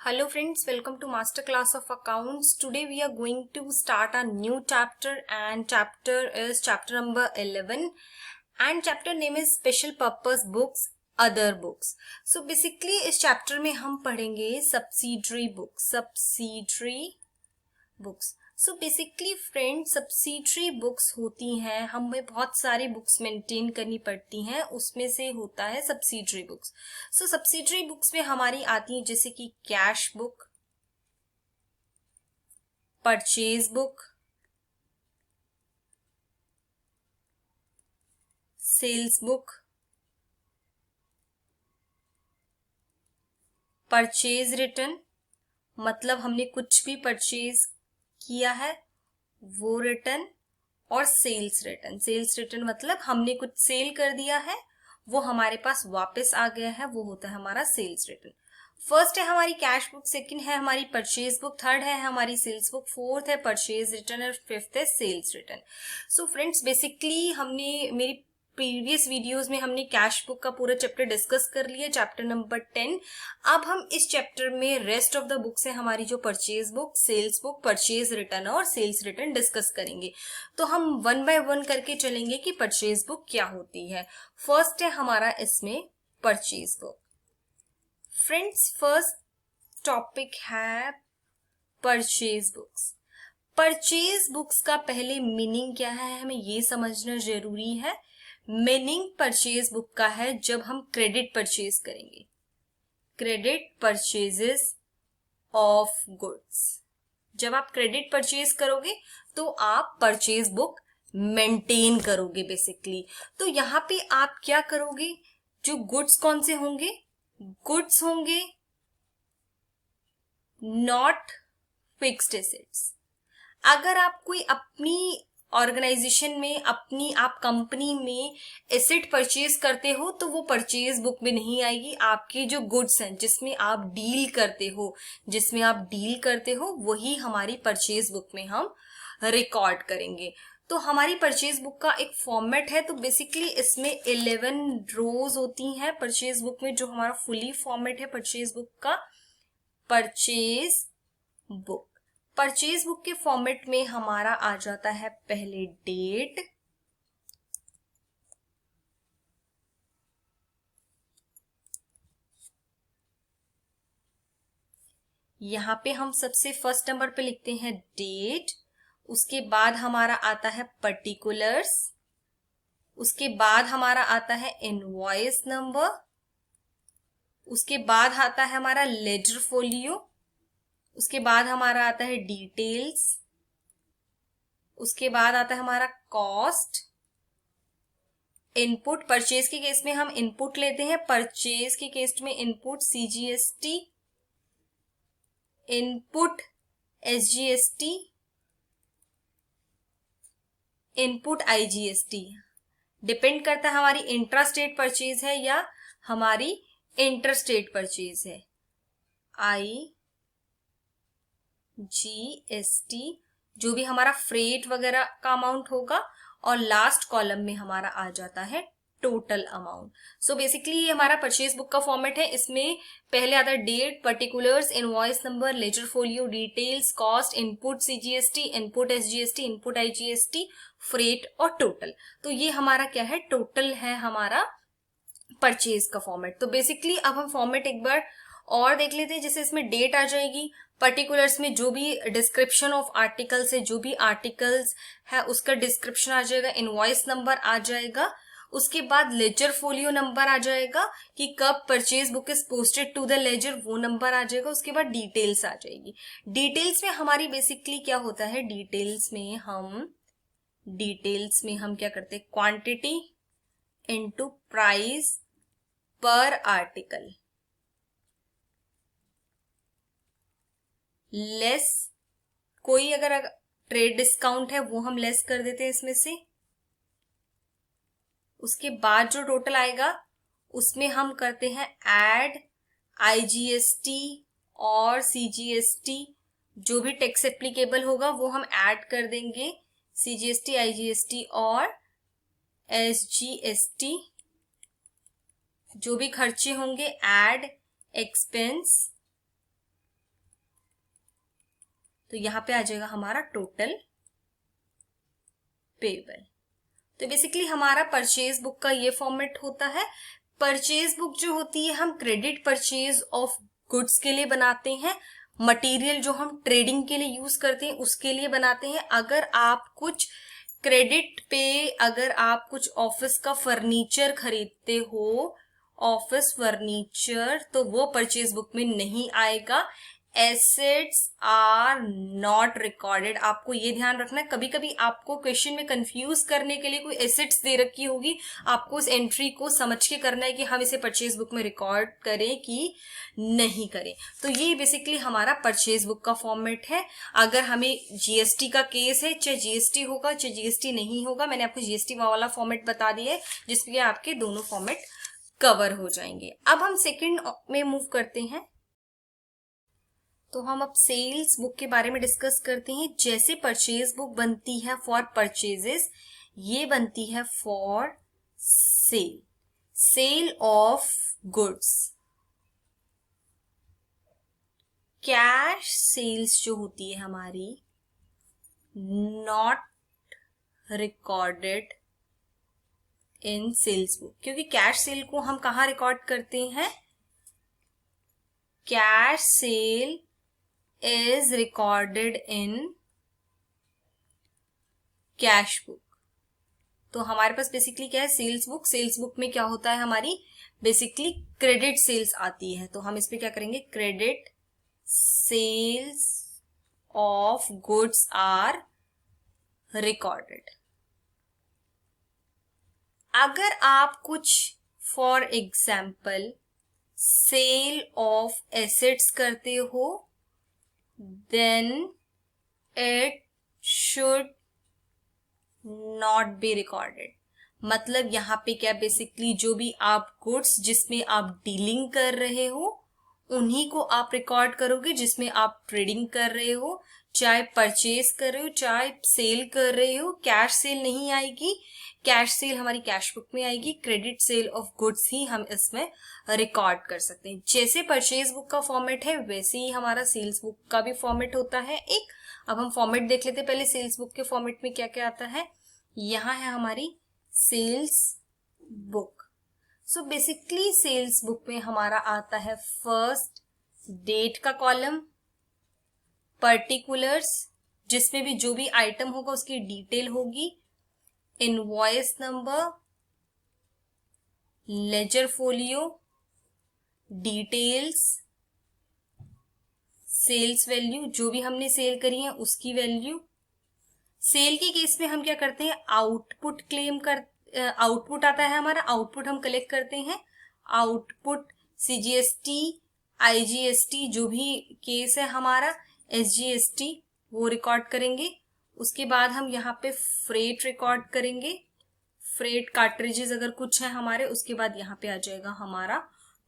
Hello friends, welcome to Master Class of Accounts. Today we are going to start a new chapter and chapter is chapter number 11 and chapter name is Special Purpose Books, Other Books. So basically इस chapter में हम पढ़ेंगे subsidiary books. So basically friend subsidiary books होती हैं, हमें बहुत सारी books maintain करनी पड़ती हैं, उसमें से होता है subsidiary books. So subsidiary books में हमारी आती हैं जैसे कि cash book, purchase book, sales book, purchase return मतलब हमने कुछ भी परचेज किया है वो रिटर्न, और सेल्स रिटर्न मतलब हमने कुछ सेल कर दिया है वो हमारे पास वापस आ गया है, वो होता है हमारा सेल्स रिटर्न. फर्स्ट है हमारी कैश बुक, सेकंड है हमारी परचेज बुक, थर्ड है हमारी सेल्स बुक, फोर्थ है परचेज रिटर्न और फिफ्थ है sales return. So friends basically हमने मेरी प्रीवियस वीडियोस में हमने कैश बुक का पूरा चैप्टर डिस्कस कर लिया, चैप्टर नंबर 10. अब हम इस चैप्टर में रेस्ट ऑफ द बुक्स है हमारी जो purchase book, sales book, purchase return और सेल्स रिटर्न डिस्कस करेंगे. तो हम वन बाय वन करके चलेंगे कि परचेज बुक क्या होती है. फर्स्ट है हमारा इसमें purchase book. Friends first topic है परचेज बुक्स. परचेज बुक्स का पहले मीनिंग क्या है हमें ये समझना जरूरी है. मीनिंग परचेज बुक का है जब हम क्रेडिट परचेज करेंगे, क्रेडिट परचेजेस ऑफ गुड्स. जब आप क्रेडिट परचेज करोगे तो आप परचेज बुक मेंटेन करोगे बेसिकली. तो यहाँ पे आप क्या करोगे, जो गुड्स कौन से होंगे, गुड्स होंगे नॉट फिक्स्ड एसेट्स. अगर आप कोई अपनी ऑर्गेनाइजेशन में अपनी आप कंपनी में एसेट परचेज करते हो तो वो परचेज बुक में नहीं आएगी. आपके जो गुड्स हैं जिसमें आप डील करते हो वही हमारी परचेज बुक में हम रिकॉर्ड करेंगे. तो हमारी परचेज बुक का एक फॉर्मेट है. तो बेसिकली इसमें 11 रोज होती हैं परचेज बुक में, जो हमारा फुली फॉर्मेट है परचेज बुक का. परचेज बुक के फॉर्मेट में हमारा आ जाता है पहले डेट, यहां पे हम सबसे फर्स्ट नंबर पे लिखते हैं डेट. उसके बाद हमारा आता है पर्टिकुलर्स, उसके बाद हमारा आता है इनवॉइस नंबर, उसके बाद आता है हमारा लेजर फोलियो, उसके बाद हमारा आता है डिटेल्स, उसके बाद आता है हमारा कॉस्ट. इनपुट परचेज के केस में हम इनपुट लेते हैं, परचेज के केस में input CGST, input SGST, input IGST. Depend करता है हमारी इंट्रा स्टेट परचेज है या हमारी इंटर स्टेट परचेज है. आईजीएसटी जो भी हमारा फ्रेट वगैरह का अमाउंट होगा, और लास्ट कॉलम में हमारा आ जाता है टोटल अमाउंट. सो बेसिकली ये हमारा परचेज बुक का फॉर्मेट है. इसमें पहले आता है date, particulars, invoice number, ledger folio, details, cost, input CGST, input SGST, input IGST, freight और टोटल. तो ये हमारा क्या है, टोटल है हमारा परचेज का फॉर्मेट. तो बेसिकली अब हम फॉर्मेट एक बार और देख लेते हैं. जैसे इसमें डेट आ जाएगी, पर्टिकुलर्स में जो भी डिस्क्रिप्शन ऑफ आर्टिकल्स है, जो भी आर्टिकल्स है उसका डिस्क्रिप्शन आ जाएगा, इनवॉइस नंबर आ जाएगा, उसके बाद लेजर फोलियो नंबर आ जाएगा कि कब purchase book is posted to the ledger, वो नंबर आ जाएगा. उसके बाद डिटेल्स आ जाएगी. डिटेल्स में हमारी बेसिकली क्या होता है, डिटेल्स में हम क्या करते हैं, क्वांटिटी इनटू प्राइस पर आर्टिकल लेस, कोई अगर ट्रेड डिस्काउंट है वो हम लेस कर देते हैं इसमें से. उसके बाद जो टोटल आएगा उसमें हम करते हैं ऐड आईजीएसटी और सीजीएसटी, जो भी टैक्स एप्लीकेबल होगा वो हम ऐड कर देंगे, सीजीएसटी, आईजीएसटी और एसजीएसटी. जो भी खर्चे होंगे ऐड एक्सपेंस तो यहाँ पे आ जाएगा हमारा टोटल पेबल। तो बेसिकली हमारा परचेज बुक का ये फॉर्मेट होता है। परचेज बुक जो होती है हम क्रेडिट परचेज ऑफ गुड्स के लिए बनाते हैं, मटेरियल जो हम ट्रेडिंग के लिए यूज करते हैं उसके लिए बनाते हैं। अगर आप कुछ क्रेडिट पे, अगर आप कुछ ऑफिस का फर्नीचर खरीदते हो, ऑफिस फर्नीचर, तो वो परचेज बुक में नहीं आएगा। Assets are not recorded. आपको ये ध्यान रखना है, कभी कभी आपको क्वेश्चन में कंफ्यूज करने के लिए कोई एसेट्स दे रखी होगी, आपको उस एंट्री को समझ के करना है कि हम इसे परचेज बुक में रिकॉर्ड करें कि नहीं करें। तो ये बेसिकली हमारा परचेज बुक का फॉर्मेट है। अगर हमें जीएसटी का केस है, चाहे जीएसटी होगा चाहे जीएसटी नहीं होगा, मैंने आपको जीएसटी वाला फॉर्मेट बता दिया है जिसमें आपके दोनों फॉर्मेट कवर हो जाएंगे। अब हम सेकंड में मूव करते हैं। तो हम अब सेल्स बुक के बारे में डिस्कस करते हैं। जैसे परचेज बुक बनती है फॉर परचेजेस, ये बनती है for sale, sale of goods. Cash sales जो होती है हमारी, not recorded in sales book, क्योंकि कैश सेल को हम कहाँ रिकॉर्ड करते हैं? Cash sale is recorded in cash book. तो हमारे पास बेसिकली क्या है? Sales book. सेल्स बुक में क्या होता है? हमारी बेसिकली क्रेडिट सेल्स आती है। तो हम इस पे क्या करेंगे? Credit sales of goods are recorded. अगर आप कुछ for example sale of assets करते हो, then it should not be recorded। मतलब यहाँ पे क्या, बेसिकली जो भी आप गुड्स जिसमें आप डीलिंग कर रहे हो उन्हीं को आप रिकॉर्ड करोगे, जिसमें आप ट्रेडिंग कर रहे हो, चाहे परचेज कर रहे हो चाहे सेल कर रहे हो। कैश सेल नहीं आएगी, कैश सेल हमारी कैश बुक में आएगी। क्रेडिट सेल ऑफ गुड्स ही हम इसमें रिकॉर्ड कर सकते हैं। जैसे परचेज बुक का फॉर्मेट है वैसे ही हमारा सेल्स बुक का भी फॉर्मेट होता है एक। अब हम फॉर्मेट देख लेते हैं पहले। सेल्स बुक के फॉर्मेट में क्या क्या आता है? यहाँ है हमारी sales book. So basically sales book में हमारा आता है फर्स्ट डेट का कॉलम, पर्टिकुलर्स जिसमें भी जो भी आइटम होगा उसकी डिटेल होगी, invoice number, ledger folio, details, sales value, जो भी हमने सेल करी है उसकी वैल्यू। सेल के केस में हम क्या करते हैं? आउटपुट क्लेम कर, आउटपुट आता है हमारा, आउटपुट हम कलेक्ट करते हैं। आउटपुट सीजीएसटी, आईजीएसटी जो भी केस है हमारा, एसजीएसटी वो रिकॉर्ड करेंगे। उसके बाद हम यहाँ पे फ्रेट रिकॉर्ड करेंगे, फ्रेट कार्ट्रिजेस अगर कुछ है हमारे। उसके बाद यहाँ पे आ जाएगा हमारा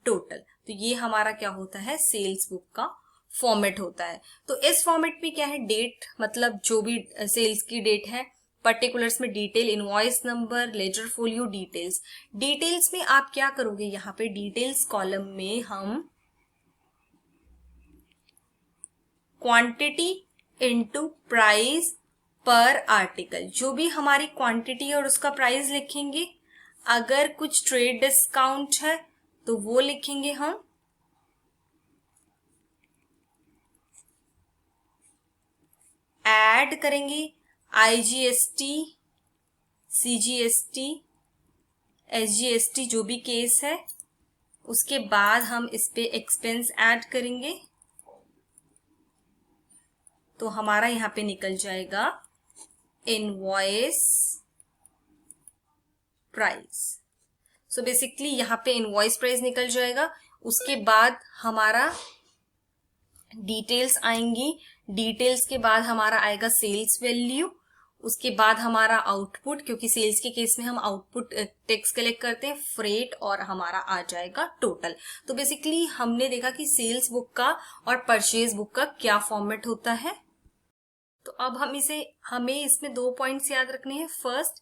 टोटल। तो ये हमारा क्या होता है? सेल्स बुक का फॉर्मेट होता है। तो इस फॉर्मेट में क्या है? डेट मतलब जो भी सेल्स की डेट है, पर्टिकुलर्स में detail, invoice number, ledger folio, details. Details में आप क्या करोगे? यहाँ पे डिटेल्स कॉलम में हम क्वांटिटी इनटू प्राइस पर आर्टिकल, जो भी हमारी क्वांटिटी है और उसका प्राइस लिखेंगे। अगर कुछ ट्रेड डिस्काउंट है तो वो लिखेंगे हम। ऐड करेंगे आईजीएसटी, सीजीएसटी, एसजीएसटी जो भी केस है। उसके बाद हम इस पे एक्सपेंस ऐड करेंगे। तो हमारा यहाँ पे निकल जाएगा इनवॉइस प्राइस। सो बेसिकली यहाँ पे इनवॉइस प्राइस निकल जाएगा। उसके बाद हमारा डिटेल्स आएंगी, डिटेल्स के बाद हमारा आएगा सेल्स वैल्यू। उसके बाद हमारा आउटपुट, क्योंकि सेल्स के केस में हम आउटपुट टैक्स कलेक्ट करते हैं, फ्रेट, और हमारा आ जाएगा टोटल। तो बेसिकली हमने देखा कि सेल्स बुक का और परचेज बुक का क्या फॉर्मेट होता है। तो अब हमें इसमें 2 पॉइंट्स याद रखने हैं। First,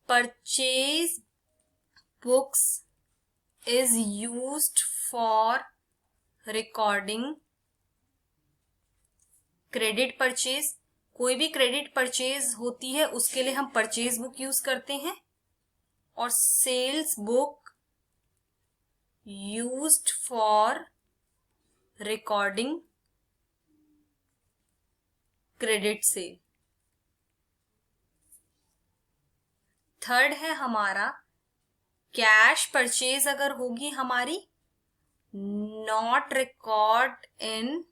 purchase books is used for recording credit purchase, कोई भी क्रेडिट परचेज होती है उसके लिए हम परचेज बुक यूज करते हैं, और sales book used for recording credit sale. Third है हमारा कैश परचेज अगर होगी हमारी, not record in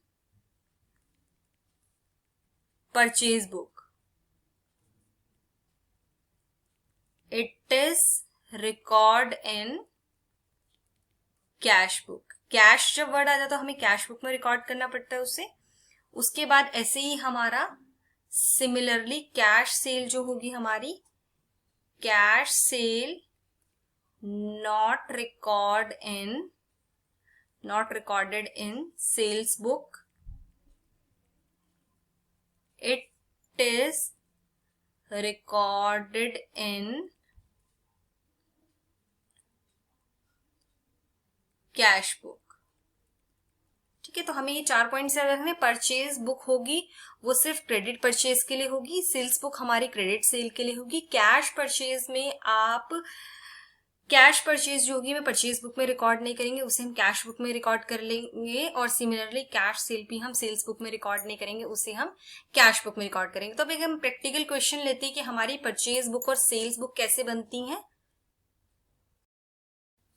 purchase book, it is record in cash book. Cash जब वर्ड आ जाता है तो हमें कैश बुक में रिकॉर्ड करना पड़ता है उसे। उसके बाद ऐसे ही हमारा सिमिलरली कैश सेल जो होगी हमारी, cash cell not recorded in sales book, it is recorded in cash book. ठीक है, तो हमें ये 4 पॉइंट्स याद रखने। परचेज बुक होगी वो सिर्फ क्रेडिट परचेज के लिए होगी, सेल्स बुक हमारी क्रेडिट सेल के लिए होगी। कैश परचेज में आप कैश परचेज जो होगी मैं परचेज बुक में रिकॉर्ड नहीं करेंगे, उसे हम कैश बुक में रिकॉर्ड कर लेंगे, और सिमिलरली कैश सेल भी हम सेल्स बुक में रिकॉर्ड नहीं करेंगे, उसे हम कैश बुक में रिकॉर्ड करेंगे। तो अब एक हम प्रैक्टिकल क्वेश्चन लेते हैं कि हमारी परचेज बुक और सेल्स बुक कैसे बनती हैं।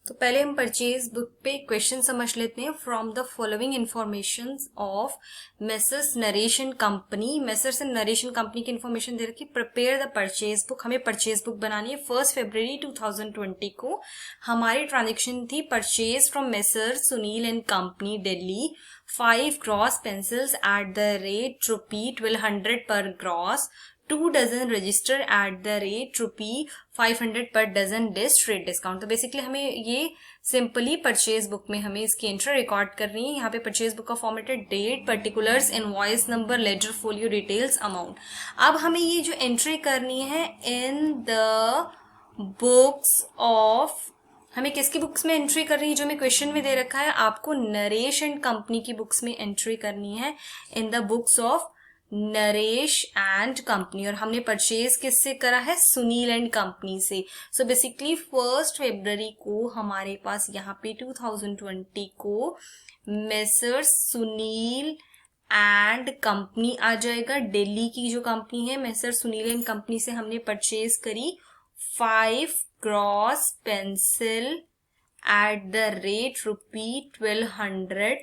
तो पहले हम परचेज बुक पे क्वेश्चन समझ लेते हैं। From the following information of messrs नरेशन कंपनी, मेसर्स एंड नरेशन कंपनी की इंफॉर्मेशन दे रखी। प्रिपेयर द परचेज बुक, हमें परचेज बुक बनानी है। 1 फरवरी 2020 को हमारी ट्रांजेक्शन थी purchase from messrs Sunil and company Delhi 5 gross pencils at the rate ₹1200 per gross, 2 dozen register at the rate ₹500 per dozen डिस्ट रेट डिस्काउंट। तो बेसिकली हमें ये सिंपली परचेज बुक में हमें इसकी एंट्री रिकॉर्ड करनी है। यहाँ पे परचेज बुक का फॉर्मेट है date, particulars, invoice number, ledger folio, details, amount. अब हमें ये जो एंट्री करनी है इन द बुक्स ऑफ, हमें किसकी बुक्स में एंट्री करनी है, जो हमें क्वेश्चन में दे रखा है आपको नरेश एंड कंपनी की बुक्स में एंट्री करनी है, in the books of Naresh and company. और हमने परचेज किससे करा है, सुनील एंड कंपनी से। सो बेसिकली 1 फरवरी को हमारे पास यहाँ पे 2020 को मेसर्स सुनील एंड कंपनी आ जाएगा। दिल्ली की जो कंपनी है मेसर्स सुनील एंड कंपनी से हमने परचेज करी 5 gross pencil eight the rate ₹1200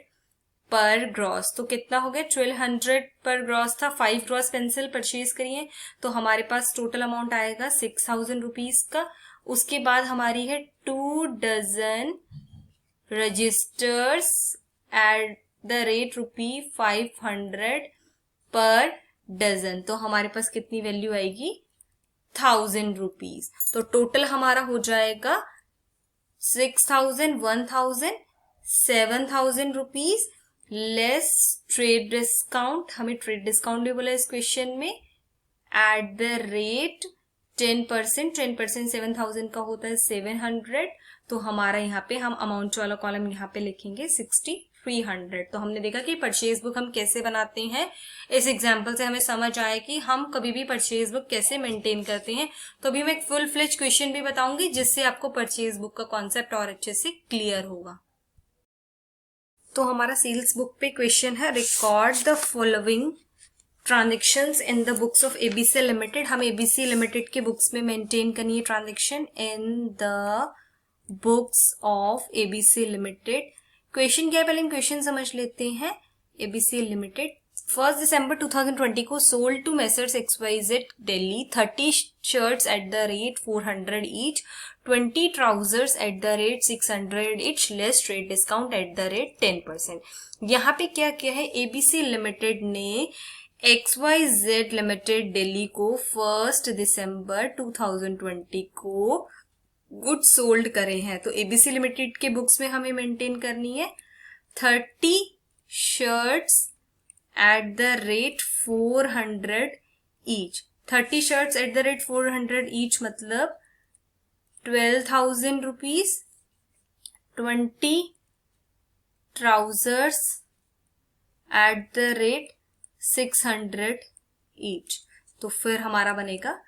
per gross. तो कितना हो गया, 1200 पर ग्रॉस था, 5 ग्रॉस पेंसिल परचेज करिए तो हमारे पास टोटल अमाउंट आएगा 6000 रुपीज का। उसके बाद हमारी है 2 dozen registers at the rate ₹500 per dozen, तो हमारे पास कितनी वैल्यू आएगी, 1000 रुपीज। तो टोटल हमारा हो जाएगा 6000, 1000, 7000 रुपीज लेस ट्रेड डिस्काउंट। हमें ट्रेड डिस्काउंट भी बोला इस क्वेश्चन में, एट द रेट 10%, 10% 7000 का होता है 700। तो हमारा यहाँ पे हम अमाउंट वाला कॉलम यहाँ पे लिखेंगे 6300। तो हमने देखा कि परचेज बुक हम कैसे बनाते हैं, इस एग्जाम्पल से हमें समझ आया कि हम कभी भी परचेज बुक कैसे मेंटेन करते हैं। तो अभी मैं एक फुल फ्लेज क्वेश्चन भी बताऊंगी जिससे आपको परचेज बुक का कॉन्सेप्ट और अच्छे से क्लियर होगा। तो हमारा सेल्स बुक पे क्वेश्चन है, record the following transactions in the books of ABC limited. हम एबीसी लिमिटेड के बुक्स में मेंटेन करनी है transaction in the books of ABC limited. Question क्या है, पहले हम क्वेश्चन समझ लेते हैं। एबीसी लिमिटेड 1 दिसंबर 2020 को sold to messrs XYZ Delhi 30 shirts at the rate 400 each, 20 trousers at the rate 600 each less trade discount at the rate 10%। यहाँ पे क्या किया है, एबीसी लिमिटेड ने XYZ लिमिटेड दिल्ली को 1 दिसंबर 2020 को गुड्स सोल्ड करे हैं। तो एबीसी लिमिटेड के बुक्स में हमें मेंटेन करनी है 30 shirts at the rate 400 each. 30 shirts at the rate 400 each मतलब 12,000 rupees. 20 trousers at the rate 600 each, तो फिर हमारा बनेगा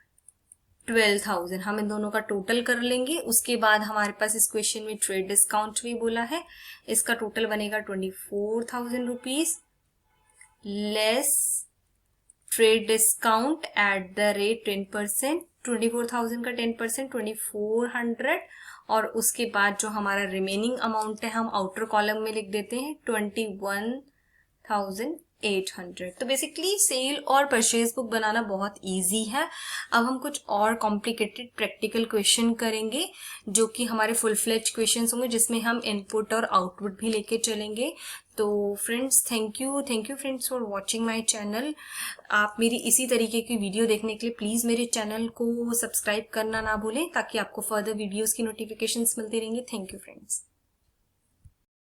12,000। हम इन दोनों का टोटल कर लेंगे। उसके बाद हमारे पास इस क्वेश्चन में ट्रेड डिस्काउंट भी बोला है, इसका टोटल बनेगा 24,000 rupees less trade discount at the rate 10%। 24,000 का 10% 2400, और उसके बाद जो हमारा रिमेनिंग अमाउंट है हम आउटर कॉलम में लिख देते हैं 21,800। तो बेसिकली सेल और परचेज बुक बनाना बहुत इजी है। अब हम कुछ और कॉम्प्लिकेटेड प्रैक्टिकल क्वेश्चन करेंगे जो कि हमारे फुल फ्लेज क्वेश्चंस होंगे, जिसमें हम इनपुट और आउटपुट भी लेके चलेंगे। तो friends thank you friends for watching my channel. आप मेरी इसी तरीके की वीडियो देखने के लिए प्लीज मेरे चैनल को सब्सक्राइब करना ना भूलें, ताकि आपको फर्दर वीडियोस की नोटिफिकेशंस मिलती रहेंगी। Thank you friends.